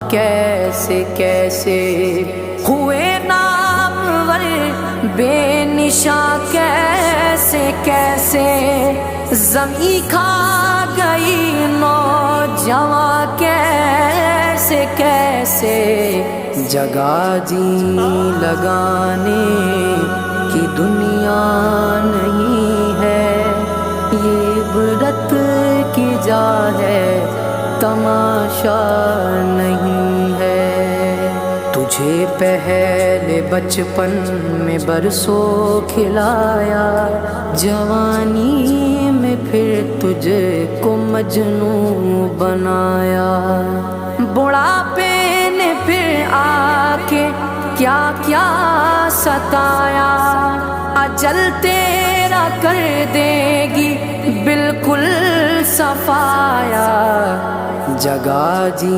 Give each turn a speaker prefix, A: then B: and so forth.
A: कैसे कैसे हुए नामवर बेनिशा, कैसे कैसे ज़मीं खा गई नौजवां, कैसे कैसे जगह जी लगाने की दुनिया नहीं है। ये इबरत की जा है, तमाशा नहीं है। तुझे पहले बचपन में बरसों खिलाया, जवानी में फिर तुझको मजनू बनाया। बुढ़ापे ने फिर आके क्या क्या सताया, अजल तेरा कर देगी बिल्कुल सफाया। जगा जी